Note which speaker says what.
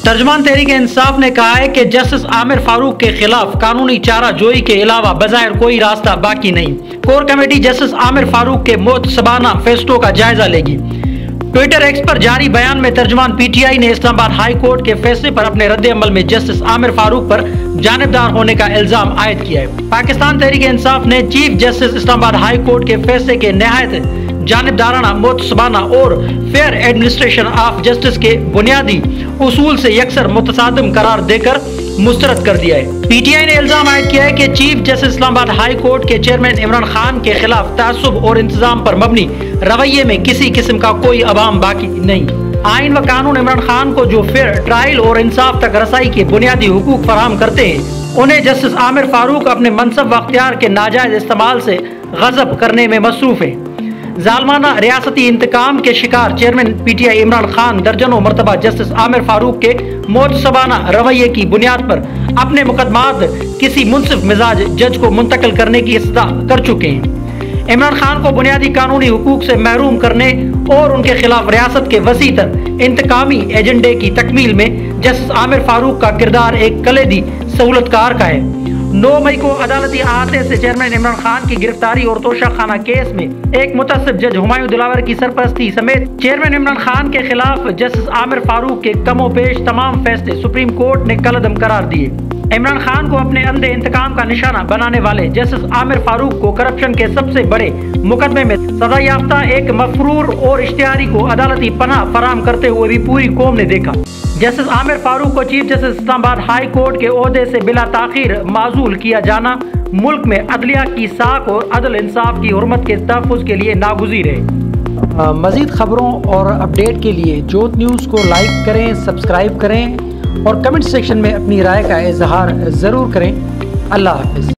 Speaker 1: तर्जुमान तहरीक इंसाफ ने कहा है कि जस्टिस आमिर फारूक के खिलाफ कानूनी चारा जोई के अलावा बज़ाहिर कोई रास्ता बाकी नहीं। Core committee justice Aamir Farooq के मुतसबाना फैसलों का जायजा लेगी। ट्विटर एक्स पर जारी बयान में तर्जुमान पीटीआई ने इस्लामाबाद हाई कोर्ट के फैसले पर अपने रद्द अमल में जस्टिस आमिर फारूक पर जानिबदार होने का इल्जाम आयद किया है। पाकिस्तान तहरीक इंसाफ ने chief justice Islamabad high court के फैसले के नहायत जानिबदाराना, मुतसबाना और फेयर एडमिनिस्ट्रेशन ऑफ जस्टिस के बुनियादी उसूल से यकसर मुतसादिम करार देकर मुस्तरद कर दिया है। पीटीआई ने इल्जाम आयद किया है कि chief justice Islamabad high court के चेयरमैन इमरान खान के खिलाफ तअस्सुब और इंतजाम पर मबनी रवैये में किसी किस्म का कोई अवाम बाकी नहीं। आइन व कानून इमरान खान को जो फेयर ट्रायल और इंसाफ तक रसाई के बुनियादी हुकूक फराहम करते हैं, उन्हें जस्टिस आमिर फारूक अपने मनसब व अख्तियार के नाजायज इस्तेमाल से गजब करने में मसरूफ है। जालमाना रियासती इंतकाम के शिकार चेयरमैन पीटीआई इमरान खान दर्जनों मरतबा जस्टिस आमिर फारूक के मुतसबाना रवैये की बुनियाद पर अपने मुकदमात किसी मुनसिफ मिजाज जज को मुंतकिल करने की इस्तदा कर चुके हैं। इमरान खान को बुनियादी कानूनी हुकूक से महरूम करने और उनके खिलाफ रियासत के वसी तर इंतकामी एजेंडे की तकमील में जस्टिस आमिर फारूक का किरदार एक कलीदी सहूलतकार का है। 9 मई को अदालती अहाते से चेयरमैन इमरान खान की गिरफ्तारी और तोशा खाना केस में एक मुतसिब जज हुमायूं दिलावर की सरपरस्ती समेत चेयरमैन इमरान खान के खिलाफ जस्टिस आमिर फारूक के कमो पेश तमाम फैसले सुप्रीम कोर्ट ने कलअदम करार दिए। इमरान खान को अपने अंधे इंतकाम का निशाना बनाने वाले जस्टिस आमिर फारूक को करप्शन के सबसे बड़े मुकदमे में सजा याफ्ता एक मफरूर और इश्तिहारी को अदालती पनाह फराहम करते हुए भी पूरी कौम ने देखा। जस्टिस आमिर फारूक को chief justice Islamabad high court के ओहदे से बिला ताखीर माजूल किया जाना मुल्क में अदलिया की साख और अदल इंसाफ की हुर्मत के तहफ़्फ़ुज़ के लिए नागुज़ीर है। मज़ीद खबरों और अपडेट के लिए जोत न्यूज़ को लाइक करें, सब्सक्राइब करें और कमेंट सेक्शन में अपनी राय का इजहार ज़रूर करें। अल्लाह हाफ़िज़।